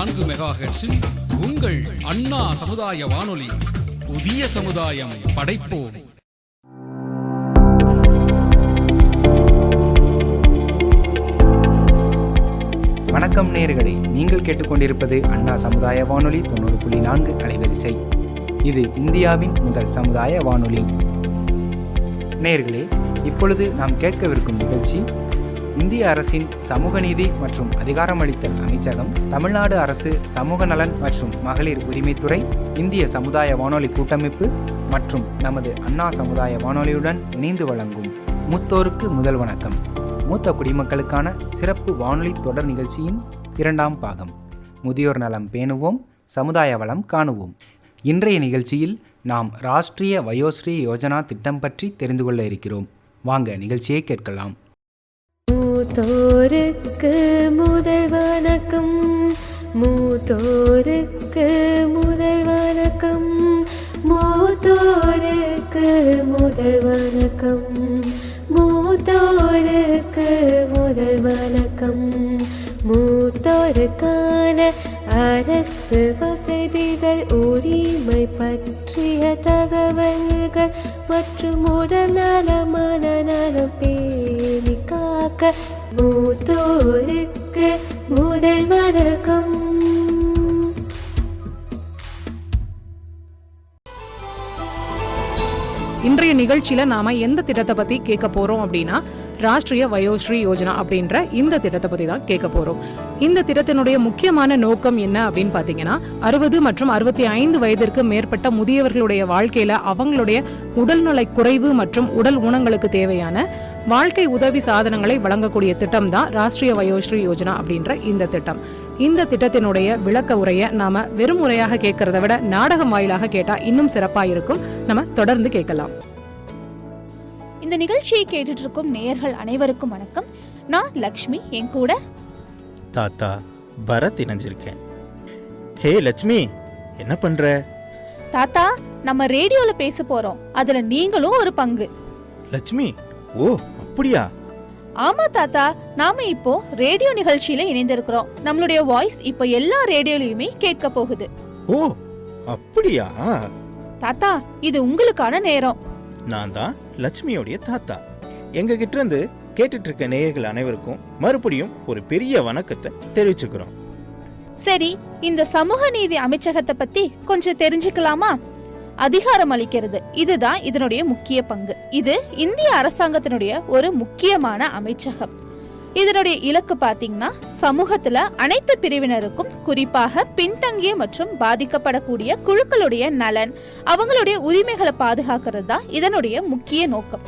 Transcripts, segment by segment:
104 மெகாஹெர்ட்ஸில் உங்கள் அண்ணா சமுதாய வானொலி. புதிய சமுதாயம் படைப்போம். வணக்கம் நேயர்களே, நீங்கள் கேட்டுக்கொண்டிருப்பது அண்ணா சமுதாய வானொலி 90.4 அலைவரிசை. இது இந்தியாவின் முதல் சமுதாய வானொலி. நேயர்களே, இப்பொழுது நாம் கேட்கவிருக்கும் நிகழ்ச்சி இந்திய அரசின் சமூக நீதி மற்றும் அதிகாரமளித்தல் அமைச்சகம், தமிழ்நாடு அரசு சமூக நலன் மற்றும் மகளிர் உரிமைத்துறை, இந்திய சமுதாய வானொலி கூட்டமைப்பு மற்றும் நமது அண்ணா சமுதாய வானொலியுடன் இணைந்து வழங்கும் மூத்தோருக்கு முதல் வணக்கம், மூத்த குடிமக்களுக்கான சிறப்பு வானொலி தொடர் நிகழ்ச்சியின் 2ஆம் பாகம், முதியோர் நலம் பேணுவோம், சமுதாய வளம் காணுவோம். இன்றைய நிகழ்ச்சியில் நாம் ராஷ்டிரிய வயோஸ்ரீ யோஜனா திட்டம் பற்றி தெரிந்து கொள்ள இருக்கிறோம். வாங்க நிகழ்ச்சியை கேட்கலாம். மூத்தோருக்கு முதல் வணக்கம், மூத்தோருக்கு முதல் வணக்கம், மூத்தோருக்கு முதல் வணக்கம், மூத்தோருக்கு முதல் வணக்கம். மூத்தோருக்கான அரசு வசதிகள், உரிமை பற்றிய தகவல்கள் மற்றும் உடல் நலம் மனநலம் பேணி காக்க மூத்தோருக்கு முதல் வணக்கம். இன்றைய நிகழ்ச்சியில நாம எந்த திட்டத்தை பத்தி கேட்க போறோம் அப்படின்னா, ராஷ்டிரிய வயோஸ்ரீ யோஜனா அப்படின்ற இந்த திட்டத்தை பத்தி தான் கேட்க போறோம். இந்த திட்டத்தினுடைய முக்கியமான நோக்கம் என்ன அப்படின்னு பாத்தீங்கன்னா, 60 மற்றும் 65 வயதிற்கு மேற்பட்ட முதியவர்களுடைய வாழ்க்கையில அவங்களுடைய உடல்நலை குறைவு மற்றும் உடல் ஊனங்களுக்கு தேவையான வாழ்க்கை உதவி சாதனங்களை வழங்கக்கூடிய திட்டம் தான் ராஷ்டிரிய வயோஸ்ரீ யோஜனா அப்படின்ற இந்த திட்டம். இந்த திட்டத்தினுடைய விளக்க உரையை நாம வெறும் முறையாக கேட்கறத விட நாடகம் வாயிலாக கேட்டா இன்னும் சிறப்பா இருக்கும். நம்ம தொடர்ந்து கேட்கலாம். இந்த நிகழ்ச்சியை கேட்டுட்டு இருக்கும் நேயர்கள் அனைவருக்கும் வணக்கம். நான் லக்ஷ்மி, என் கூட தாத்தா பரத் இணைஞ்சிருக்கேன். ஹே லட்சுமி, என்ன பண்ற? தாத்தா, நம்ம ரேடியோல பேச போறோம், அதுல நீங்களும் ஒரு பங்கு. லட்சுமி, ஓ அப்படியா? ஆமா தாத்தா, நாம இப்போ ரேடியோ நிகழ்ச்சியில இணைந்திருக்கிறோம். நம்மளுடைய வாய்ஸ் இப்போ எல்லா ரேடியோலயுமே கேட்க போகுது. ஓ அப்படியா? தாத்தா, இது உங்களுக்கான நேரம். நான் தான் லட்சுமியோடைய தாத்தா. எங்க கிட்ட இருந்து கேட்டுட்டு இருக்க நேயர்கள் அனைவருக்கும் மறுபடியும் ஒரு பெரிய வணக்கத்தை தெரிவிச்சுக்கிறோம். சரி, இந்த சமூக நீதி அமைச்சகத்தை பத்தி கொஞ்சம் தெரிஞ்சுக்கலாமா? அதிகாரம் அளிக்கிறது, இதுதான் இதனுடைய முக்கிய பங்கு. இது இந்திய அரசாங்கத்தினுடைய ஒரு முக்கியமான அமைச்சகம். இதனுடைய இலக்கு பாத்தீங்கன்னா, சமூகத்துல அனைத்து பிரிவினருக்கும், குறிப்பாக பின்தங்கிய மற்றும் பாதிக்கப்படக்கூடிய குழுக்களுடைய நலன், அவங்களுடைய உரிமைகளை பாதுகாக்கிறது தான் இதனுடைய முக்கிய நோக்கம்.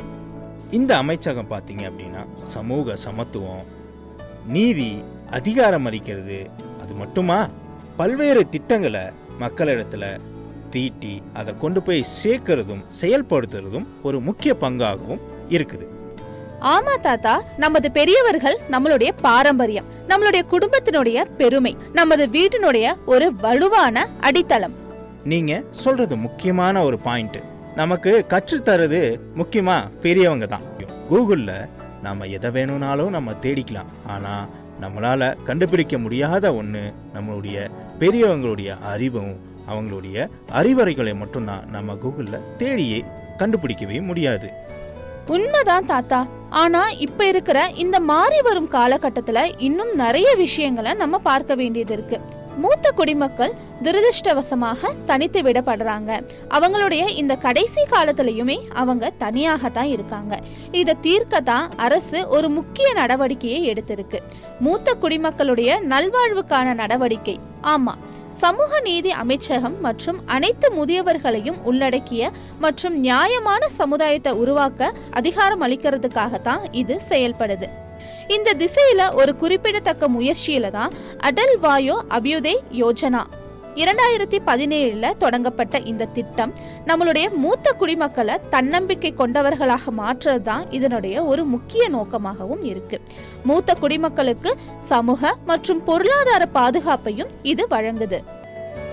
இந்த அமைச்சகம் பாத்தீங்க அப்படின்னா, சமூக சமத்துவம், நீதி, அதிகாரம் அளிக்கிறது, அது மட்டுமா பல்வேறு திட்டங்களை மக்களிடத்துல தீட்டி அதை கொண்டு போய் சேர்க்கிறதும் செயல்படுத்துறதும் ஒரு முக்கிய பங்காகவும் இருக்குது. ஆமா தாத்தா, நமது பெரியவர்கள் நம்மளுடைய பாரம்பரியம், நம்மளுடைய குடும்பத்தினுடைய பெருமை, நமது வீட்டினுடைய ஒரு வலுவான அடித்தளம். நீங்க சொல்றது முக்கியமான ஒரு பாயிண்ட். நமக்கு கற்றுத்தரது முக்கியமா பெரியவங்க தான். கூகுள்ல நாம எதை வேணும்னாலும் நம்ம தேடிக்கலாம். ஆனா நம்மளால கண்டுபிடிக்க முடியாத ஒண்ணு நம்மளுடைய பெரியவங்களுடைய அறிவும் அவங்களுடைய அறிவுரைகளை மட்டும்தான் நம்ம கூகுள்ல தேடியே கண்டுபிடிக்கவே முடியாது. உண்மைதான் தாத்தா. ஆனா இப்ப இருக்கிற இந்த மாறி வரும் காலகட்டத்துல இன்னும் நிறைய விஷயங்களை நம்ம பார்க்க வேண்டியது இருக்கு. மூத்த குடிமக்கள் துரதிருஷ்டவசமாக தனித்து விடப்படுறாங்க. அவங்களுடைய இந்த கடைசி காலத்திலயுமே அவங்க தனியாகத்தான் இருக்காங்க. இதை தீர்க்கத்தான் அரசு ஒரு முக்கிய நடவடிக்கையை எடுத்திருக்கு. மூத்த குடிமக்களுடைய நல்வாழ்வுக்கான நடவடிக்கை. ஆமா, சமூக நீதி அமைச்சகம் மற்றும் அனைத்து முதியவர்களையும் உள்ளடக்கிய மற்றும் நியாயமான சமுதாயத்தை உருவாக்க அதிகாரம் அளிக்கிறதுக்காகத்தான் இது செயல்படுது. இந்த திசையில ஒரு குறிப்பிடத்தக்க முயற்சியில தான் அடல் வாயோ அபியுதய் யோஜனா 2017 தொடங்கப்பட்ட இந்த திட்டம் நம்மளுடைய மூத்த குடிமக்களை தன்னம்பிக்கை கொண்டவர்களாக மாற்றுறதுதான் இதனுடைய ஒரு முக்கிய நோக்கமாகவும் இருக்கு. மூத்த குடிமக்களுக்கு சமூக மற்றும் பொருளாதார பாதுகாப்பையும் இது வழங்குது.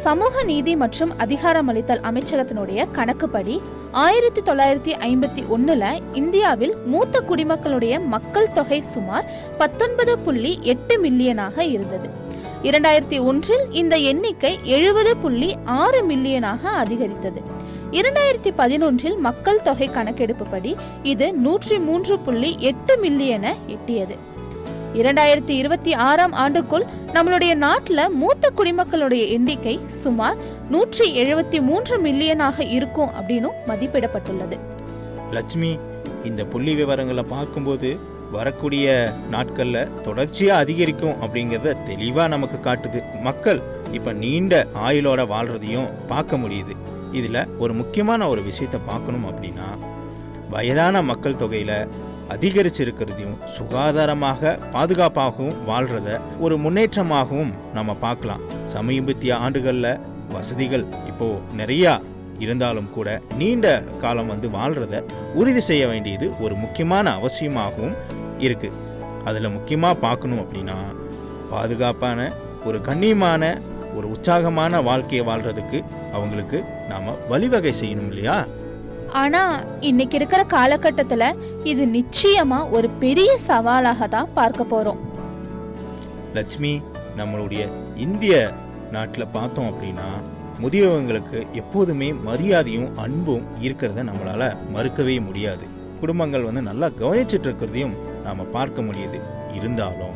சமூக நீதி மற்றும் அதிகாரமளித்தல் அமைச்சகத்தினுடைய கணக்குப்படி 1951 இந்தியாவில் மூத்த குடிமக்களுடைய மக்கள் தொகை சுமார் 19.8 மில்லியனாக இருந்தது. 2001 இந்த எண்ணிக்கை 70.6 மில்லியனாக அதிகரித்தது. 2011 மக்கள் தொகை கணக்கெடுப்புப்படி இது 103.8 மில்லியனை எட்டியது. 2026 ஆண்டுக்குள் நம்மளுடைய நாட்டுல மூத்த குடிமக்களுடைய எண்ணிக்கை சுமார் 173 மில்லியனாக இருக்கும் அப்படின்னு மதிப்பிடப்பட்டுள்ளது. லட்சுமி, இந்த புள்ளி விவரங்களை பார்க்கும்போது வரக்கூடிய நாட்கள்ல தொடர்ச்சியா அதிகரிக்கும் அப்படிங்கிறத தெளிவா நமக்கு காட்டுது. மக்கள் இப்ப நீண்ட ஆயுளோட வாழ்றதையும் பார்க்க முடியுது. இதுல ஒரு முக்கியமான ஒரு விஷயத்தை பார்க்கணும் அப்படின்னா, வயதான மக்கள் தொகையில அதிகரிச்சிருக்கிறதையும் சுகாதாரமாக பாதுகாப்பாகவும் வாழ்றத ஒரு முன்னேற்றமாகவும் நம்ம பார்க்கலாம். சமீபத்திய ஆண்டுகள்ல வசதிகள் இப்போ நிறைய இருந்தாலும் கூட நீண்ட காலம் வாழ்றத உறுதி செய்ய வேண்டியது ஒரு முக்கியமான அவசியமாகவும் இருக்கு. அதுல முக்கியமா பார்க்கணும் அப்படின்னா, பாதுகாப்பான ஒரு கண்ணியமான ஒரு உற்சாகமான வாழ்க்கையை வாழ்றதுக்கு அவங்களுக்கு நாம வழிவகை செய்யணும் இல்லையா? ஆனா இன்னைக்கு இருக்கிற காலகட்டத்துல இது நிச்சயமா ஒரு பெரிய சவாலாக தான் பார்க்க போறோம். லட்சுமி, நம்மளுடைய இந்திய நாட்டில் பார்த்தோம் அப்படின்னா முதியவங்களுக்கு எப்போதுமே மரியாதையும் அன்பும் இருக்கிறத நம்மளால மறுக்கவே முடியாது. குடும்பங்கள் நல்லா கவனிச்சிட்டு இருக்கிறதையும் நாம பார்க்க முடியுது. இருந்தாலும்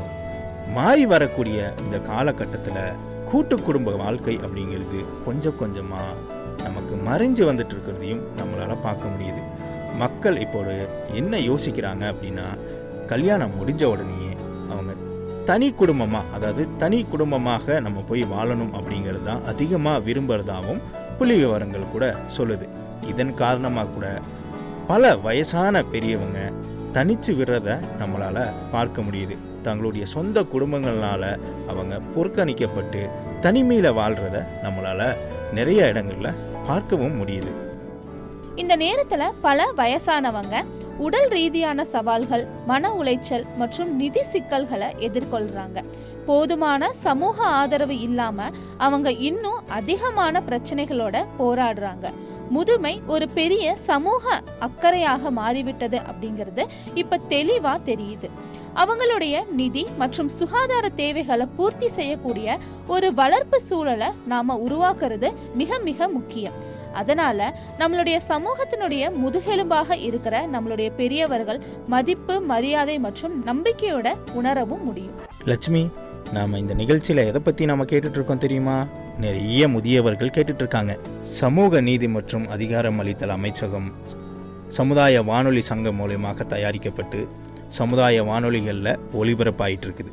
மாறி வரக்கூடிய இந்த காலகட்டத்தில் கூட்டு குடும்ப வாழ்க்கை அப்படிங்கிறது கொஞ்சம் கொஞ்சமா நமக்கு மறைஞ்சு வந்துட்டு இருக்கிறதையும் நம்மளால பார்க்க முடியுது. மக்கள் இப்போது என்ன யோசிக்கிறாங்க அப்படின்னா, கல்யாணம் முடிஞ்ச உடனேயே அவங்க தனி குடும்பமாக, அதாவது தனி குடும்பமாக நம்ம போய் வாழணும் அப்படிங்கிறது தான் அதிகமாக விரும்புகிறதாகவும் புள்ளி விவரங்கள் கூட சொல்லுது. இதன் காரணமாக கூட பல வயசான பெரியவங்க தனிச்சு விடுறத நம்மளால் பார்க்க முடியுது. தங்களுடைய சொந்த குடும்பங்களால அவங்க புறக்கணிக்கப்பட்டு தனிமையில் வாழ்கிறத நம்மளால் நிறைய இடங்களில் பார்க்கவும் முடியுது. இந்த நேரத்துல பல வயசானவங்க உடல் ரீதியான சவால்கள், மன உளைச்சல் மற்றும் நிதி சிக்கல்களை எதிர்கொள்றாங்க. போதுமான சமூக ஆதரவு இல்லாம அவங்க இன்னும் அதிகமான பிரச்சனைகளோட போராடுறாங்க. முதுமை ஒரு பெரிய சமூக அக்கறையாக மாறிவிட்டது அப்படிங்கிறது இப்ப தெளிவா தெரியுது. அவங்களுடைய நிதி மற்றும் சுகாதார தேவைகளை பூர்த்தி செய்யக்கூடிய ஒரு வளர்ப்பு சூழலை நாம உருவாக்குறது மிக மிக முக்கியம். அதனால நம்மளுடைய சமூகத்தினுடைய முதுகெலும்பாக இருக்கிற நம்மளுடைய பெரியவர்கள் மதிப்பு, மரியாதை மற்றும் நம்பிக்கையோட உணரவும் முடியும். லட்சுமி, நாம இந்த நிகழ்ச்சியில எதை பத்தி நாம கேட்டுட்டு இருக்கோம் தெரியுமா? நிறைய முதியவர்கள் கேட்டுட்டு இருக்காங்க. சமூக நீதி மற்றும் அதிகாரம் அளித்தல் அமைச்சகம் சமுதாய வானொலி சங்கம் மூலமாக தயாரிக்கப்பட்டு சமுதாய வானொலிகளில் ஒளிபரப்பாயிட்டு இருக்குது.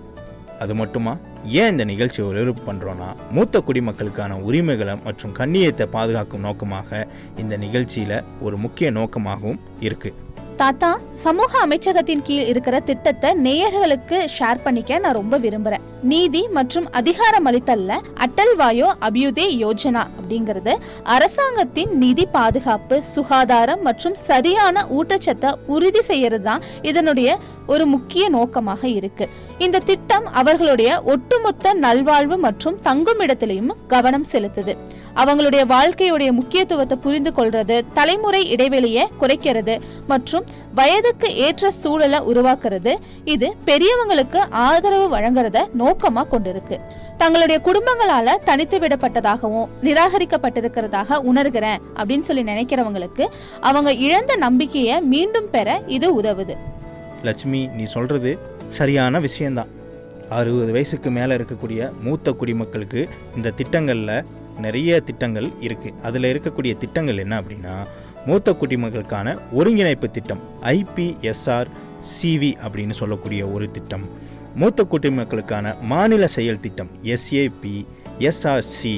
அது மட்டுமா, ஏன் இந்த நிகழ்ச்சியை ஒளிபரப்பு பண்ணுறோன்னா, மூத்த குடிமக்களுக்கான உரிமைகளை மற்றும் கண்ணியத்தை பாதுகாக்கும் நோக்கமாக இந்த நிகழ்ச்சியில் ஒரு முக்கிய நோக்கமாகவும் இருக்குது. தாத்தா, சமூக அமைச்சகத்தின் கீழ் இருக்கிற திட்டத்தை நேயர்களுக்கு ஷேர் பண்ணிக்க நான் ரொம்ப விரும்புறேன். நீதி மற்றும் அதிகாரம் அளித்தல்ல அட்டல் வாயோ அபியுதே யோஜனா அப்படிங்கிறது அரசாங்கத்தின் நிதி பாதுகாப்பு, சுகாதாரம் மற்றும் சரியான ஊட்டச்சத்தை உறுதி செய்யறது தான் இதனுடைய ஒரு முக்கிய நோக்கமாக இருக்கு. இந்த திட்டம் அவர்களுடைய ஒட்டுமொத்த நல்வாழ்வு மற்றும் தங்குமிடத்திலையும் கவனம் செலுத்துது. அவங்களுடைய வாழ்க்கையுடைய முக்கியத்துவத்தை புரிந்து கொள்றது, தலைமுறை இடைவெளியை குறைக்கிறது மற்றும் வயதுக்கு ஏற்ற சூழலை உருவாக்குறது. இது பெரியவங்களுக்கு ஆதரவு வழங்குறத நோக்கமா கொண்டிருக்கு. தங்களுடைய குடும்பங்களால தனித்து விடப்பட்டதாகவும் நிராகரிக்கப்பட்டிருக்கிறதாக உணர்கிறேன் அப்படின்னு சொல்லி நினைக்கிறவங்களுக்கு அவங்க இழந்த நம்பிக்கையை மீண்டும் பெற இது உதவுது. லட்சுமி, நீ சொல்றது சரியான விஷயம்தான். 60 வயசுக்கு மேலே இருக்கக்கூடிய மூத்த குடிமக்களுக்கு இந்த திட்டங்களில் நிறைய திட்டங்கள் இருக்குது. அதில் இருக்கக்கூடிய திட்டங்கள் என்ன அப்படின்னா, மூத்த குடிமக்களுக்கான ஒருங்கிணைப்பு திட்டம் IPSR CV அப்படின்னு சொல்லக்கூடிய ஒரு திட்டம், மூத்த குடிமக்களுக்கான மாநில செயல் திட்டம் SAP SRC,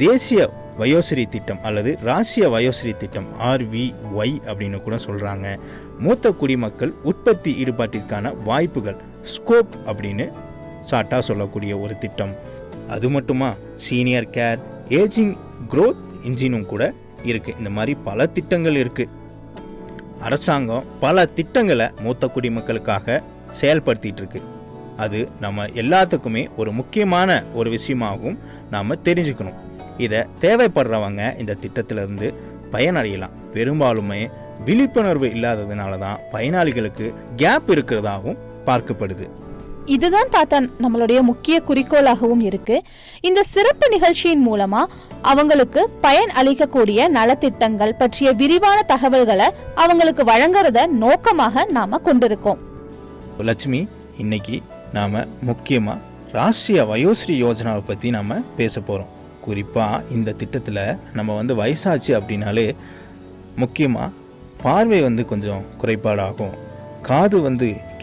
தேசிய வயோஸ்ரீ திட்டம் அல்லது ராசிய வயோஸ்ரீ திட்டம் RVY அப்படின்னு கூட சொல்கிறாங்க. மூத்த குடிமக்கள் உற்பத்தி ஈடுபாட்டிற்கான வாய்ப்புகள் ஸ்கோப் அப்படின்னு ஷார்ட்டாக சொல்லக்கூடிய ஒரு திட்டம். அது மட்டுமா, சீனியர் கேர், ஏஜிங் க்ரோத் இன்ஜினும் கூட இருக்குது. இந்த மாதிரி பல திட்டங்கள் இருக்குது. அரசாங்கம் பல திட்டங்களை மூத்த குடிமக்களுக்காக செயல்படுத்திட்டு இருக்கு. அது நம்ம எல்லாத்துக்குமே ஒரு முக்கியமான ஒரு விஷயமாகவும் நாம் தெரிஞ்சுக்கணும். இதை தேவைப்படுறவங்க இந்த திட்டத்திலிருந்து பயனடையலாம். பெரும்பாலுமே விழிப்புணர்வு இல்லாததுனால தான் பயனாளிகளுக்கு கேப் இருக்கிறதாகவும் பார்க்கப்படுது. இதுதான் தாத்தா நம்மளுடைய முக்கிய குறிக்கோளாகவும் இருக்கு. இந்த சிறப்பு நிகழ்ச்சியின் மூலமா அவங்களுக்கு பயன் அளிக்கக்கூடிய நலத்திட்டங்கள் பற்றிய விரிவான தகவல்களை அவங்களுக்கு வழங்குறத நோக்கமாக நாம கொண்டிருக்கோம். லட்சுமி, இன்னைக்கு நாம முக்கியமா ராஷ்டிரிய வயோஸ்ரீ யோஜனாவை பத்தி நாம பேச போறோம். குறிப்பா இந்த திட்டத்துல நம்ம வயசாச்சு அப்படின்னாலே முக்கியமா பார்வை கொஞ்சம் குறைபாடாகும், காது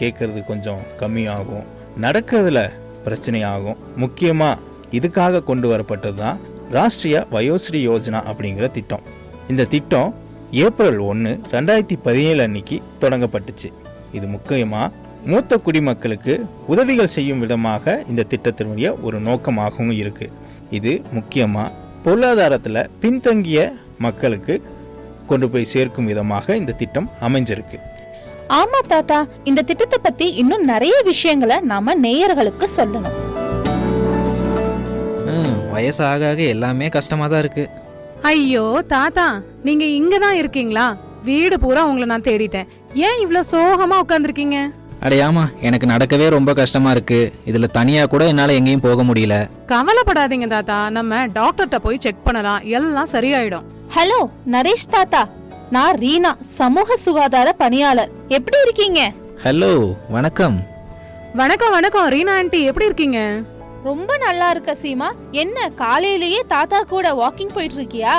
கேட்கறது கொஞ்சம் கம்மியாகும், நடக்கிறதுல பிரச்சனையாகும். முக்கியமாக இதுக்காக கொண்டு வரப்பட்டது தான் ராஷ்டிரிய வயோஸ்ரீ யோஜனா அப்படிங்கிற திட்டம். இந்த திட்டம் ஏப்ரல் 1, 2017 அன்னைக்கு தொடங்கப்பட்டுச்சு. இது முக்கியமாக மூத்த குடிமக்களுக்கு உதவிகள் செய்யும் விதமாக இந்த திட்டத்தினுடைய ஒரு நோக்கமாகவும் இருக்கு. இது முக்கியமாக பொருளாதாரத்தில் பின்தங்கிய மக்களுக்கு கொண்டு போய் சேர்க்கும் விதமாக இந்த திட்டம் அமைஞ்சிருக்கு. ஆமா தாத்தா, இந்த திட்டத்தை பத்தி இன்னும் நிறைய விஷயங்களை நாம நேயர்களுக்கு சொல்லணும். வயசாக ஆக எல்லாமே கஷ்டமா தான் இருக்கு. ஐயோ தாத்தா, நீங்க இங்க தான் இருக்கீங்களா? வீடு பூரா உங்களை நான் தேடிட்டேன். ஏன் இவ்ளோ சோகமா உட்கார்ந்துருக்கீங்க? அடையாமா, எனக்கு நடக்கவே ரொம்ப கஷ்டமா இருக்கு. இதுல தனியா கூட என்னால எங்கேயும் போக முடியல. கவலைப்படாதீங்க தாத்தா, நம்ம டாக்டர்கிட்ட போய் செக் பண்ணலாம், எல்லாம் சரியாயிடும். ஹலோ நரேஷ் தாத்தா, நான் ரீனா, சமூக சுகாதார பணியாளர். எப்படி இருக்கீங்க? ஹலோ, வணக்கம். வணக்கம் வணக்கம் ரீனா ஆண்டி, எப்படி இருக்கீங்க? ரொம்ப நல்லா இருக்க சீமா. என்ன காலையிலேயே தாத்தா கூட வாக்கிங் போயிட்டு இருக்கியா?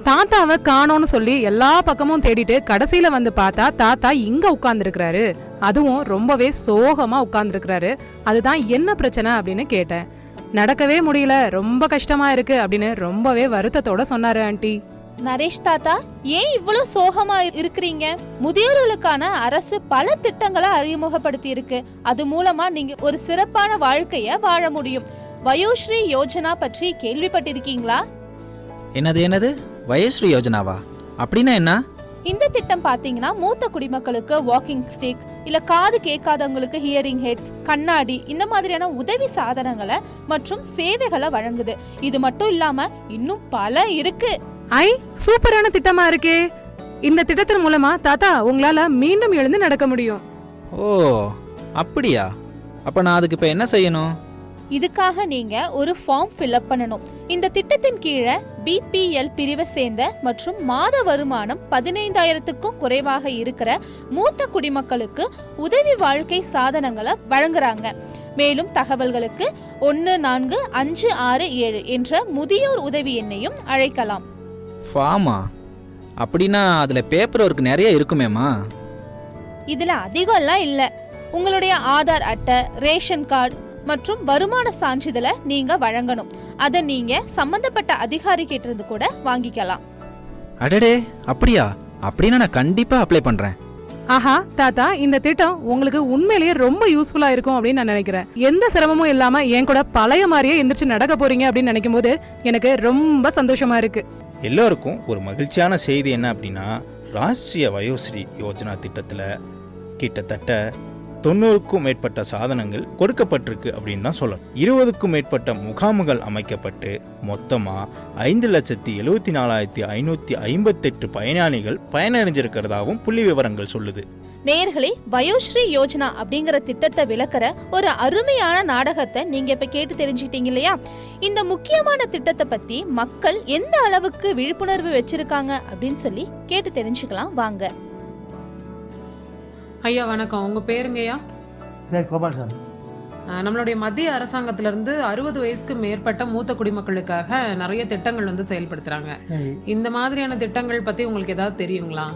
தாத்தாவை காணோன்னு சொல்லி எல்லா பக்கமும் தேடிட்டு கடைசியில பார்த்தா தாத்தா இங்க உட்கார்ந்துருக்கிறாரு. அதுவும் ரொம்பவே சோகமா உட்கார்ந்துருக்கிறாரு. அதுதான் என்ன பிரச்சனை அப்படின்னு கேட்டேன். நடக்கவே முடியல, ரொம்ப கஷ்டமா இருக்கு அப்படின்னு ரொம்பவே வருத்தத்தோட சொன்னாரு ஆண்டி. நரேஷ் தாத்தா, ஏன் இவ்வளவு சோகமா இருக்கிறீங்க? முதியோர்களுக்கான அரசு பல திட்டங்களை அறிமுகப்படுத்தி இருக்கு. அது மூலமா நீங்க ஒரு சிறப்பான வாழ்க்கைய வாழ முடியும். வயோஸ்ரீ யோஜனா பற்றி கேள்விப்பட்டிருக்கீங்களா? என்னது வயோஸ்ரீ யோஜனாவா? அப்படின்னா என்ன? இந்த திட்டம் பாத்தீங்கன்னா மூத்த குடிமக்களுக்கு வாக்கிங் ஸ்டிக், இல்ல காது கேட்காதவங்களுக்கு ஹியரிங் ஹெட்ஸ், கண்ணாடி, இந்த மாதிரியான உதவி சாதனங்களை மற்றும் சேவைகளை வழங்குது. இது மட்டும் இல்லாம இன்னும் பல இருக்கு. ஐ, சூப்பரான திட்டமா இருக்கே. இந்த திட்டத்தின் மூலமா தாத்தா உங்களால மீண்டும் எழுந்து நடக்க முடியும். ஓ அப்படியா? அப்ப நான் அதுக்கு இப்ப என்ன செய்யணும்? இதுக்காக நீங்க ஒரு ஃபார்ம் ஃபில்அப் பண்ணணும். இந்த திட்டத்தின் கீழே பிபிஎல் பிரிவை சேர்ந்த மற்றும் மாத வருமானம் 15,000க்கும் குறைவாக இருக்கிற மூத்த குடிமக்களுக்கு உதவி வாழ்க்கை சாதனங்களை வழங்குறாங்க. மேலும் தகவல்களுக்கு 145667 என்ற முதியோர் உதவி எண்ணையும் அழைக்கலாம். ஃபார்மா? அப்படின்னா அதுல பேப்பர் ஒர்க் நிறைய இருக்குமேமா? இதுல அதிகம்லாம் இல்ல. உங்களுடைய ஆதார் அட்டை, ரேஷன் கார்டு மற்றும் வருமான சான்றிதழை நீங்க வழங்கணும். அதை நீங்க சம்பந்தப்பட்ட அதிகாரி கிட்ட இருந்து கூட வாங்கிக்கலாம். அடடே, அப்படியா? அப்படின்னா நான் கண்டிப்பா அப்ளை பண்றேன். ஆஹா தாத்தா, இந்த திட்டம் உங்களுக்கு உண்மையிலேயே ரொம்ப யூஸ்ஃபுல்லா இருக்கும் அப்படின்னு நான் நினைக்கிறேன். எந்த சிரமமும் இல்லாம என் கூட பழைய மாதிரியே எந்திரிச்சு நடக்க போறீங்க அப்படின்னு நினைக்கும் போது எனக்கு ரொம்ப சந்தோஷமா இருக்கு. எல்லோருக்கும் ஒரு மகிழ்ச்சியான செய்தி என்ன அப்படின்னா, ராஷ்டிரிய வயோஸ்ரீ யோஜனா திட்டத்துல கிட்டத்தட்ட 90க்கும் மேற்பட்ட சாதனங்கள் கொடுக்கப்பட்டிருக்கு அப்படின்னு தான் சொல்லணும். 20க்கும் மேற்பட்ட முகாம்கள் அமைக்கப்பட்டு மொத்தமா 5,74,558 பயனாளிகள் பயனடைஞ்சிருக்கிறதாவும் புள்ளி விவரங்கள் சொல்லுது. நேயர்களே, வயோஸ்ரீ யோஜனா அப்படிங்கிற திட்டத்தை விளக்குற ஒரு அருமையான நாடகத்தை நீங்க இப்ப கேட்டு தெரிஞ்சுட்டீங்க இல்லையா? இந்த முக்கியமான திட்டத்தை பத்தி மக்கள் எந்த அளவுக்கு விழிப்புணர்வு வச்சிருக்காங்க அப்படின்னு சொல்லி கேட்டு தெரிஞ்சுக்கலாம் வாங்க. ஐயா வணக்கம், உங்க பேருங்கய்யா? கோபால்சாமி. நம்மளுடைய மத்திய அரசாங்கத்திலிருந்து 60 வயசுக்கு மேற்பட்ட மூத்த குடிமக்களுக்காக நிறைய திட்டங்கள் செயல்படுத்துறாங்க. இந்த மாதிரியான திட்டங்கள் பத்தி உங்களுக்கு ஏதாவது தெரியுங்களா?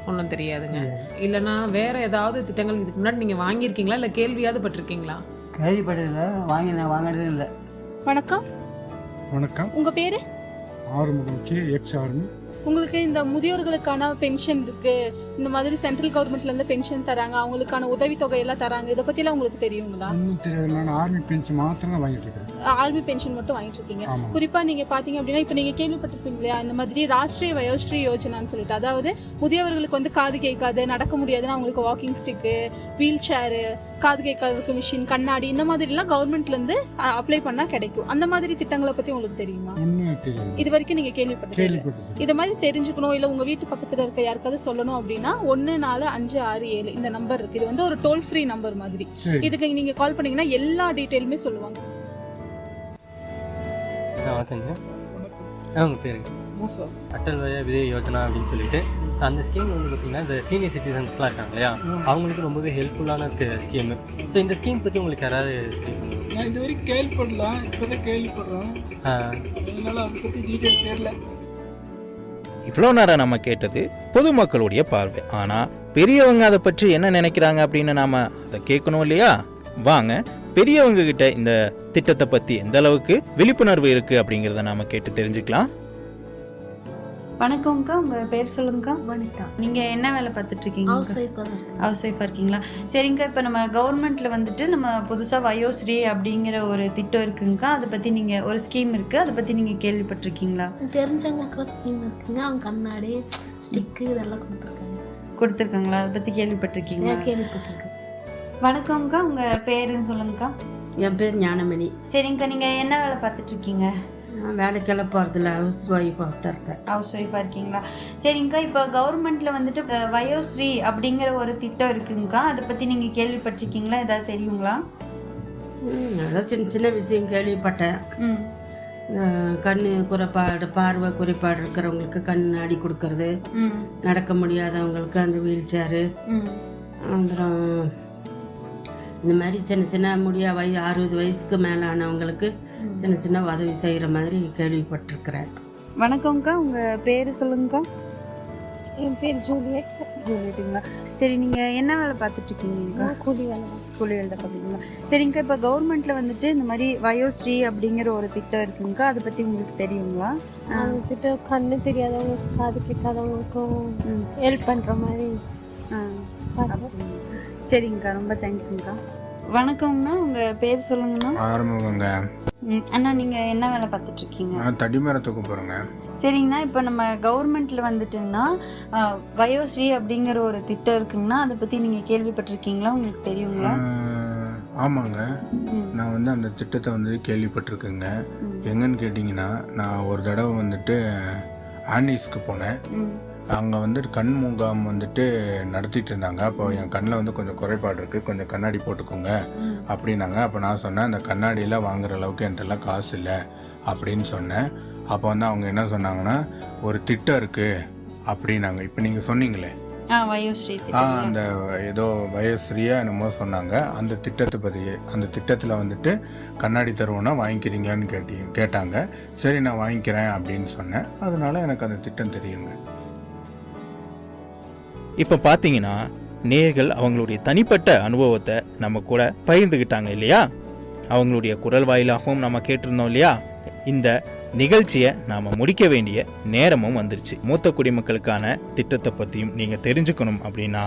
ஒன்றும் தெரியாதுங்க. இல்லைன்னா வேற ஏதாவது திட்டங்கள் இதுக்கு முன்னாடி நீங்க வாங்கியிருக்கீங்களா, இல்லை கேள்வியாவது பட்டிருக்கீங்களா? கேள்விப்பட்டதில்லை, வாங்கினது இல்லை. வணக்கம். வணக்கம். உங்க பேரு? ஆறுமுகம் கே. X army. உங்களுக்கு இந்த முதியோர்களுக்கான பென்ஷன் இருக்கு, இந்த மாதிரி சென்ட்ரல் கவர்மெண்ட்ல இருந்து பென்ஷன் தராங்க, அவங்களுக்கான உதவி தொகை எல்லாம் தராங்க, இதை பத்தி எல்லாம் உங்களுக்கு தெரியுங்களா? ஒன்றும் தெரியாது. நான் ஆர்மி பென்ஷன் மாத்திரம் தான் வாங்கிட்டு இருக்கேன். ஆர்மி பென்ஷன் மட்டும் வாங்கிட்டு இருக்கீங்க. ஆமாம். குறிப்பா நீங்க பாத்தீங்க அப்படின்னா இப்போ நீங்க கேள்விப்பட்டிருப்பீங்க இல்லையா, இந்த மாதிரி ராஷ்டிரிய வயோஸ்ரீ யோஜனான்னு சொல்லிட்டு, அதாவது முதியவர்களுக்கு வந்து காது கேட்காது, நடக்க முடியாதுன்னா அவங்களுக்கு வாக்கிங் ஸ்டிக்கு, வீல் சேரு, காது கேட்காதவருக்கு மிஷின், கண்ணாடி, இந்த மாதிரிலாம் கவர்மெண்ட்ல இருந்து அப்ளை பண்ணா கிடைக்கும். அந்த மாதிரி திட்டங்களை பத்தி உங்களுக்கு தெரியுமா? இது வரைக்கும் நீங்க கேள்விப்பட்டிருக்கீங்க? இது மாதிரி தெரிஞ்சுக்கணும், இல்ல உங்க வீட்டு பக்கத்துல இருக்க யாருக்காவது சொல்லணும் அப்படின்னா 145667 இந்த நம்பர் இருக்கு. இது வந்து ஒரு டோல் ஃப்ரீ நம்பர் மாதிரி. இதுக்கு நீங்க கால் பண்ணீங்கன்னா எல்லா டீட்டெயிலுமே சொல்லுவாங்க. அவங்க பேருங்க அட்டல் வய விஜய் யோஜனா அப்படின்னு சொல்லிட்டு அந்த ஸ்கீம் வந்து பார்த்தீங்கன்னா இந்த சீனியர் சிட்டிசன்ஸ்லாம் இருக்காங்க இல்லையா, அவங்களுக்கு ரொம்பவே ஹெல்ப்ஃபுல்லான ஸ்கீமு. ஸோ இந்த ஸ்கீம் பற்றி உங்களுக்கு யாராவது நான் இது வரைக்கும் கேள்விப்படலாம், இப்போ தான் கேள்விப்படுறோம், அதனால அதை பற்றி டீட்டெயில் தெரியல. இவ்வளோ நேரம் நம்ம கேட்டது பொதுமக்களுடைய பார்வை. ஆனால் பெரியவங்க அதை பற்றி என்ன நினைக்கிறாங்க அப்படின்னு நாம் அதை கேட்கணும் இல்லையா? வாங்க பெரியவங்க கிட்ட இந்த திட்டத்தை பற்றி எந்த அளவுக்கு விழிப்புணர்வு இருக்குது அப்படிங்கிறத நாம் கேட்டு தெரிஞ்சுக்கலாம். வணக்கம்க்கா, உங்கள் பேர் சொல்லுங்கக்கா. வனிதா. நீங்கள் என்ன வேலை பார்த்துட்ருக்கீங்க? ஹவுஸ் ஒய்ஃபாக இருக்கீங்களா? சரிங்கக்கா, இப்போ நம்ம கவர்மெண்ட்டில் வந்துட்டு நம்ம புதுசாக வயோஸ்ரீ அப்படிங்கிற ஒரு திட்டம் இருக்குங்கக்கா. அதை பற்றி நீங்கள் ஒரு ஸ்கீம் இருக்குது, அதை பற்றி நீங்கள் கேள்விப்பட்டிருக்கீங்களா? தெரிஞ்சவங்களுக்குலாம் ஸ்கீம் இருக்குங்க. அவங்க கண்ணாடி ஸ்டிக்கு இதெல்லாம் கொடுத்துருக்காங்களா? அதை பற்றி கேள்விப்பட்டிருக்கீங்களா? கேள்விப்பட்டிருக்கேன். வணக்கம்க்கா, உங்கள் பேருன்னு சொல்லுங்கக்கா. என் பேர் ஞானமணி. சரிங்கக்கா, நீங்கள் என்ன வேலை பார்த்துட்ருக்கீங்க? வேலைக்கெல்லாம் போகிறதில்ல, ஹவுஸ் ஒய்ஃபாக தான் இருக்கேன். ஹவுஸ் ஒய்ஃபாக இருக்கீங்களா? சரிங்கக்கா, இப்போ கவர்மெண்ட்டில் வந்துட்டு வயோஸ்ரீ அப்படிங்கிற ஒரு திட்டம் இருக்குங்கக்கா. அதை பற்றி நீங்கள் கேள்விப்பட்டிருக்கீங்களா? ஏதாவது தெரியுங்களா? அதான் சின்ன சின்ன விஷயம் கேள்விப்பட்டேன். கண்ணு குறைபாடு, பார்வை குறைபாடு இருக்கிறவங்களுக்கு கண்ணாடி கொடுக்கறது, நடக்க முடியாதவங்களுக்கு அந்த வீல் சேரு, அப்புறம் இந்த மாதிரி சின்ன சின்ன 60 வயசுக்கு மேலானவங்களுக்கு சின்ன சின்ன உதவி செய்கிற மாதிரி கேள்விப்பட்டிருக்கிறேன். வணக்கம்க்கா, உங்கள் பேர் சொல்லுங்கக்கா. என் பேர் ஜூலியட். ஜூலியட்டுங்களா? சரி, நீங்கள் என்ன வேலை பார்த்துட்ருக்கீங்கக்கா? கூலி வேலை பார்த்தீங்களா? சரிங்கக்கா, இப்போ கவர்மெண்ட்டில் வந்துட்டு இந்த மாதிரி வயோஸ்ரீ அப்படிங்கிற ஒரு திட்டம் இருக்குங்கக்கா. அதை பற்றி உங்களுக்கு தெரியுங்களா? அந்த திட்டம் கண்ணு தெரியாதவங்களுக்கு, காது கேட்காதவங்களுக்கும் ஹெல்ப் பண்ணுற மாதிரி. சரிங்கக்கா, ரொம்ப தேங்க்ஸுங்கக்கா. வணக்கம்ண்ணா, உங்கள் பேர் சொல்லுங்கண்ணா. ஆரம்பங்க. அண்ணா, நீங்கள் என்ன வேலை பார்த்துட்ருக்கீங்க? நான் தடிமரத்துக்கு போகிறேங்க. சரிங்கண்ணா, இப்போ நம்ம கவர்மெண்ட்டில் வந்துட்டுங்கன்னா வயோஸ்ரீ அப்படிங்கிற ஒரு திட்டம் இருக்குங்கண்ணா. அதை பற்றி நீங்கள் கேள்விப்பட்டிருக்கீங்களா? உங்களுக்கு தெரியுங்களா? ஆமாங்க, நான் வந்து அந்த திட்டத்தை வந்து கேள்விப்பட்டிருக்கேங்க. எங்கன்னு கேட்டிங்கன்னா, நான் ஒரு தடவை வந்துட்டு ஆனிஸ்க்கு போனேன். அங்கே வந்துட்டு கண் முகாம் வந்துட்டு நடத்திட்டு இருந்தாங்க. அப்போ என் கண்ணில் வந்து கொஞ்சம் குறைபாடு இருக்குது, கொஞ்சம் கண்ணாடி போட்டுக்கோங்க அப்படின்னாங்க. அப்போ நான் சொன்னேன், அந்த கண்ணாடியெலாம் வாங்குற அளவுக்கு என்கிட்டலாம் காசு இல்லை அப்படின்னு சொன்னேன். அப்போ வந்து அவங்க என்ன சொன்னாங்கன்னா, ஒரு திட்டம் இருக்குது அப்படின்னாங்க. இப்போ நீங்கள் சொன்னீங்களே வயோஸ்ரீ, அந்த ஏதோ வயோஸ்ரீயா என்னமோ சொன்னாங்க. அந்த திட்டத்தை பற்றி, அந்த திட்டத்தில் வந்துட்டு கண்ணாடி தருவோன்னா வாங்கிக்கிறீங்களான்னு கேட்டாங்க. சரி, நான் வாங்கிக்கிறேன் அப்படின்னு சொன்னேன். அதனால எனக்கு அந்த திட்டம் தெரியுங்க. இப்போ பார்த்தீங்கன்னா நேயர்கள் அவங்களுடைய தனிப்பட்ட அனுபவத்தை நம்ம கூட பகிர்ந்துக்கிட்டாங்க இல்லையா? அவங்களுடைய குரல் வாயிலாகவும் நம்ம கேட்டிருந்தோம் இல்லையா? இந்த நிகழ்ச்சியை நாம் முடிக்க வேண்டிய நேரமும் வந்துருச்சு. மூத்த குடிமக்களுக்கான திட்டத்தை பற்றியும் நீங்கள் தெரிஞ்சுக்கணும் அப்படின்னா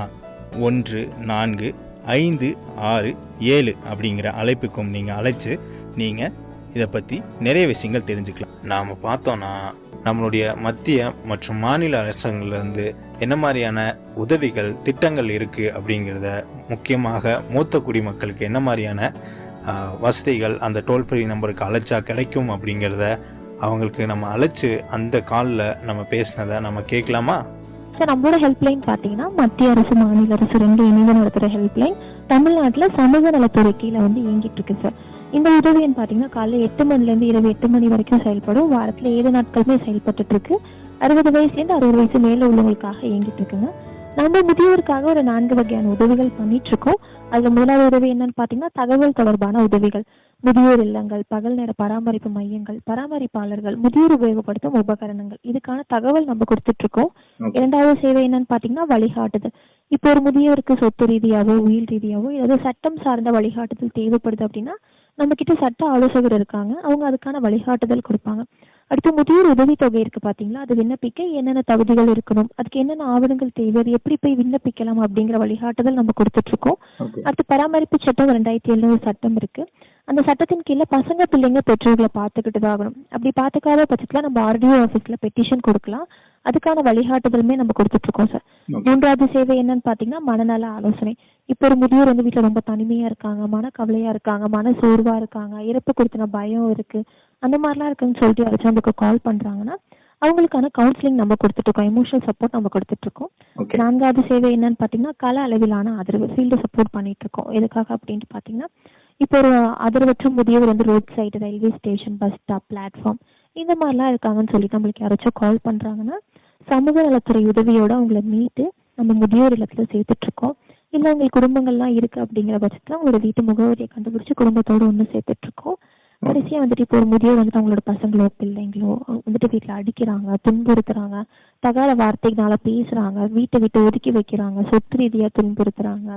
145667 அப்படிங்கிற அழைப்புக்கும் நீங்கள் அழைச்சி நீங்கள் இதை பற்றி நிறைய விஷயங்கள் தெரிஞ்சுக்கலாம். நாம் பார்த்தோன்னா நம்மளுடைய மத்திய மற்றும் மாநில அரசாங்கங்கள்லேருந்து என்ன மாதிரியான உதவிகள், திட்டங்கள் இருக்குது அப்படிங்கிறத, முக்கியமாக மூத்த குடிமக்களுக்கு என்ன மாதிரியான வசதிகள் அந்த டோல் ஃப்ரீ நம்பருக்கு அழைச்சா கிடைக்கும் அப்படிங்கிறத அவங்களுக்கு நம்ம அழைச்சி அந்த காலில் நம்ம பேசினதை நம்ம கேட்கலாமா? சார், நம்மளோட ஹெல்ப்லைன் பார்த்தீங்கன்னா மத்திய அரசு, மாநில அரசு ரெண்டு இணைந்து நடத்துகிற ஹெல்ப்லைன் தமிழ்நாட்டில் சமூக நலத்துறை கீழே வந்து இயங்கிட்டு இருக்கு சார். இந்த உதவின்னு பார்த்தீங்கன்னா காலையில் 8 மணிலேருந்து இரவு 8 மணி வரைக்கும் செயல்படும். வாரத்தில் 7 நாட்களுமே செயல்பட்டு இருக்கு. 60 வயசுலேருந்து 60 வயசு மேலே உள்ளவங்களுக்காக இயங்கிட்டு இருக்குங்க. நம்ம முதியோருக்காக ஒரு 4 வகையான உதவிகள் பண்ணிட்டு இருக்கோம். அதுல முதலாவது உதவி என்னன்னு பார்த்தீங்கன்னா தகவல் தொடர்பான உதவிகள். முதியோர் இல்லங்கள், பகல் நேர பராமரிப்பு மையங்கள், பராமரிப்பாளர்கள், முதியோர் உபயோகப்படுத்தும் உபகரணங்கள், இதுக்கான தகவல் நம்ம கொடுத்துட்டு இருக்கோம். இரண்டாவது சேவை என்னன்னு பார்த்தீங்கன்னா வழிகாட்டுதல். இப்போ ஒரு முதியோருக்கு சொத்து ரீதியாவோ உயிர் ரீதியாவோ ஏதாவது சட்டம் சார்ந்த வழிகாட்டுதல் தேவைப்படுது அப்படின்னா நம்ம கிட்ட சட்ட ஆலோசகர் இருக்காங்க. அவங்க அதுக்கான வழிகாட்டுதல் கொடுப்பாங்க. அடுத்து முதியோர் உதவித்தொகை இருக்கு பாத்தீங்களா, அது விண்ணப்பிக்க என்னென்ன தகுதிகள் இருக்கணும், அதுக்கு என்னென்ன ஆவணங்கள் தேவை, அது எப்படி போய் விண்ணப்பிக்கலாம் அப்படிங்கிற வழிகாட்டுதல் நம்ம கொடுத்துட்டு இருக்கோம். அடுத்து பராமரிப்பு சட்டம் 2007 சட்டம் இருக்கு. அந்த சட்டத்தின் கீழே பசங்க பிள்ளைங்க பெற்றோர்களை பார்த்துக்கிட்டு தான் ஆகணும். அப்படி பார்த்துக்காத பட்சத்தில் நம்ம ஆர்டிஓ ஆஃபீஸில் பெட்டிஷன் கொடுக்கலாம். அதுக்கான வழிகாட்டுதலுமே நம்ம கொடுத்துட்ருக்கோம் சார். 3வது சேவை என்னன்னு பார்த்தீங்கன்னா மனநல ஆலோசனை. இப்போ ஒரு முதியோர் வந்து வீட்டில் ரொம்ப தனிமையாக இருக்காங்க, மனக்கவலையாக இருக்காங்க, மன சோர்வாக இருக்காங்க, இறப்பு கொடுத்தின பயம் இருக்குது, அந்த மாதிரிலாம் இருக்குன்னு சொல்லிட்டு யாராச்சும் நமக்கு கால் பண்ணுறாங்கன்னா அவங்களுக்கான கவுன்சிலிங் நம்ம கொடுத்துட்ருக்கோம், எமோஷனல் சப்போர்ட் நம்ம கொடுத்துட்ருக்கோம். 4வது சேவை என்னன்னு பார்த்தீங்கன்னா கள அளவிலான ஆதரவு, ஃபீல்டு சப்போர்ட் பண்ணிகிட்ருக்கோம். எதுக்காக அப்படின்ட்டு பார்த்தீங்கன்னா இப்போ ஒரு ஆதரவற்ற முதியவர் வந்து road side, railway station, bus stop, platform இந்த மாதிரிலாம் இருக்காங்கன்னு சொல்லிட்டு நம்மளுக்கு யாராச்சும் கால் பண்ணுறாங்கன்னா சமூக நலத்துறை உதவியோடு அவங்கள மீட்டு நம்ம முதியோர் இல்லத்தில் சேர்த்துட்ருக்கோம். இல்லை உங்களுக்கு குடும்பங்கள்லாம் இருக்குது அப்படிங்கிற பட்சத்தில் அவங்களோட வீட்டு முகவரியை கண்டுபிடிச்சி குடும்பத்தோடு ஒன்று சேர்த்துட்ருக்கோம். கடைசியாக வந்துட்டு இப்போ ஒரு முதியோர் வந்துட்டு அவங்களோட பசங்களோ பிள்ளைங்களோ வந்துட்டு வீட்டில் அடிக்கிறாங்க, துன்புறுத்துறாங்க, தகாத வார்த்தைகளால பேசுகிறாங்க, வீட்டை விட்டு ஒதுக்கி வைக்கிறாங்க, சொத்து ரீதியாக துன்புறுத்துறாங்க,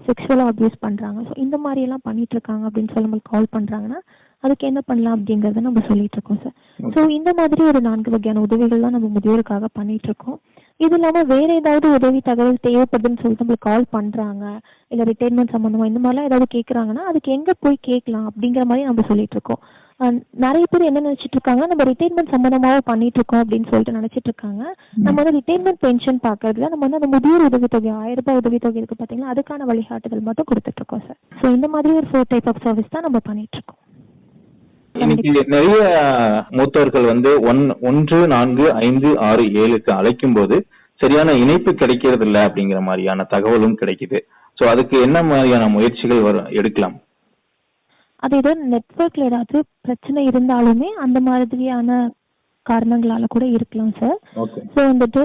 செக்ஷுவலாக அப்யூஸ் பண்ணுறாங்க, ஸோ இந்த மாதிரியெல்லாம் பண்ணிட்டு இருக்காங்க அப்படின்னு சொல்லி நம்மளுக்கு கால் பண்ணுறாங்கன்னா அதுக்கு என்ன பண்ணலாம் அப்படிங்கிறத நம்ம சொல்லிட்டு இருக்கோம் சார். ஸோ இந்த மாதிரி ஒரு 4 வகையான உதவிகள் தான் நம்ம முதியோருக்காக பண்ணிட்டு இருக்கோம். இது இல்லாமல் வேற ஏதாவது உதவி தகவல் தேவைப்படுதுன்னு சொல்லிட்டு நம்மளுக்கு கால் பண்ணுறாங்க, இல்லை ரிட்டைர்மெண்ட் சம்மந்தமாக இந்த மாதிரிலாம் ஏதாவது கேட்குறாங்கன்னா அதுக்கு எங்கே போய் கேட்கலாம் அப்படிங்கிற மாதிரி நம்ம சொல்லிட்டு இருக்கோம். நிறைய பேர் என்ன நினைச்சிட்டு இருக்காங்க, நம்ம ரிட்டைர்மெண்ட் சம்பந்தமாக பண்ணிட்டு இருக்கோம் அப்படின்னு சொல்லிட்டு நினைச்சிட்டு இருக்காங்க. நம்ம வந்து ரிட்டைர்மெண்ட் பென்ஷன் பார்க்கறதுல நம்ம வந்து அந்த முதியோர் உதவித்தொகை 1000 ரூபாய் உதவித்தொகை இருக்கு பார்த்தீங்கன்னா அதுக்கான வழிகாட்டுதல் மட்டும் கொடுத்துட்டு இருக்கோம் சார். ஸோ இந்த மாதிரி ஒரு 4 டைப் ஆஃப் சர்வீஸ் தான் நம்ம பண்ணிட்டு இருக்கோம். இன்னைக்கு நிறைய மூத்தவர்கள் வந்து 1, 4, 5, 6, 7க்கு அழைக்கும் போது சரியான இணைப்பு கிடைக்கிறது இல்லை அப்படிங்கிற மாதிரியான தகவலும் கிடைக்குது. ஸோ அதுக்கு என்ன மாதிரியான முயற்சிகள் எடுக்கலாம்? அது ஏதோ நெட்வொர்க்ல ஏதாவது பிரச்சனை இருந்தாலுமே அந்த மாதிரியான காரணங்களால கூட இருக்கலாம் சார். ஸோ வந்துட்டு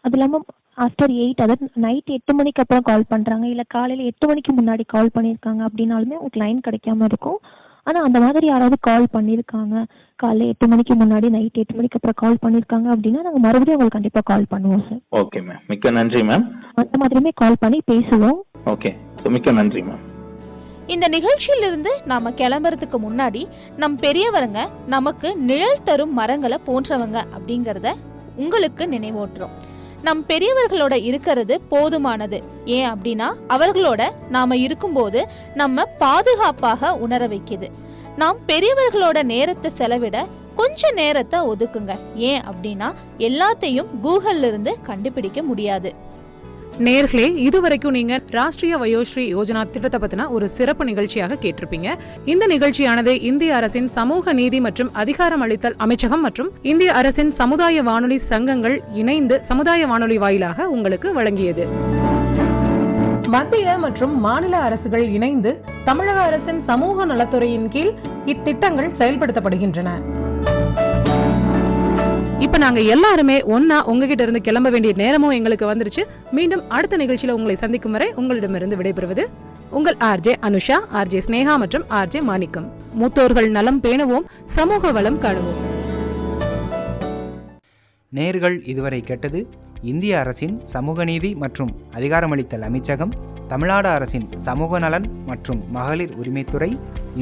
அது இல்லாமல் ஆஃப்டர் 8 அதாவது நைட் 8 மணிக்கு அப்புறம் கால் பண்ணுறாங்க, இல்லை காலையில் 8 மணிக்கு முன்னாடி கால் பண்ணியிருக்காங்க அப்படின்னாலுமே உங்களுக்கு லைன் கிடைக்காம இருக்கும். ஆனால் அந்த மாதிரி யாராவது கால் பண்ணியிருக்காங்க காலையில் 8 மணிக்கு முன்னாடி நைட் 8 மணிக்கு அப்புறம் கால் பண்ணியிருக்காங்க அப்படின்னா நாங்கள் மறுபடியும் உங்களுக்கு கண்டிப்பாக கால் பண்ணுவோம் சார். ஓகே மேம், மிக்க நன்றி மேம். அந்த மாதிரியுமே கால் பண்ணி பேசுவோம். ஓகே, மிக்க நன்றி மேம். இந்த நிகழ்ச்சியிலிருந்து நாம கிளம்புறதுக்கு முன்னாடி நம் பெரியவங்க நமக்கு நிழல் தரும் மரங்களை போன்றவங்க அப்படிங்கறத உங்களுக்கு நினைவூட்டுறோம். நம் பெரியவர்களோட இருக்கிறது போதுமானது. ஏன் அப்படின்னா அவர்களோட நாம இருக்கும்போது நம்ம பாதுகாப்பாக உணர வைக்குது. நாம் பெரியவர்களோட நேரத்தை செலவிட கொஞ்ச நேரத்தை ஒதுக்குங்க. ஏன் அப்படின்னா எல்லாத்தையும் கூகுள்ல இருந்து கண்டுபிடிக்க முடியாது. நேர்களே, இதுவரைக்கும் நீங்க ராஷ்டிரிய வயோஸ்ரீ யோஜனா திட்டத்தை பத்தின ஒரு சிறப்பு நிகழ்ச்சியாக கேட்டிருப்பீங்க. இந்த நிகழ்ச்சியானது இந்திய அரசின் சமூக நீதி மற்றும் அதிகாரம் அளித்தல் அமைச்சகம் மற்றும் இந்திய அரசின் சமுதாய வானொலி சங்கங்கள் இணைந்து சமுதாய வானொலி வாயிலாக உங்களுக்கு வழங்கியது. மத்திய மற்றும் மாநில அரசுகள் இணைந்து தமிழக அரசின் சமூக நலத்துறையின் கீழ் இத்திட்டங்கள் செயல்படுத்தப்படுகின்றன. இப்ப நாங்க எல்லாருமே ஒன்னா உங்ககிட்ட இருந்து கிளம்ப வேண்டிய நேரமும் எங்களுக்கு வந்துருச்சு. மீண்டும் அடுத்த நிகழ்ச்சியில உங்களை சந்திக்கும் வரை உங்களிடமிருந்து விடைபெறுவது உங்கள் ஆர்ஜே அனுஷா, ஆர்ஜே ஸ்னேகா மற்றும் ஆர்ஜே மாணிக்கம். மூத்தோர்கள் நலம் பேணுவோம், சமூக வளம் காணுவோம். நேர்கள் இதுவரை கேட்டது இந்திய அரசின் சமூக நீதி மற்றும் அதிகாரமளித்தல் அமைச்சகம், தமிழ்நாடு அரசின் சமூக நலன் மற்றும் மகளிர் உரிமைத்துறை,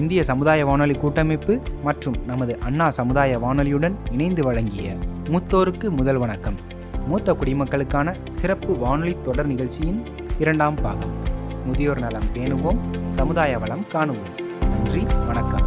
இந்திய சமுதாய வானொலி கூட்டமைப்பு மற்றும் நமது அண்ணா சமுதாய வானொலியுடன் இணைந்து வழங்கிய மூத்தோருக்கு முதல் வணக்கம், மூத்த குடிமக்களுக்கான சிறப்பு வானொலி தொடர் நிகழ்ச்சியின் 2ஆம் பாகம். முதியோர் நலம் பேணுவோம், சமுதாய வளம் காணுவோம். நன்றி, வணக்கம்.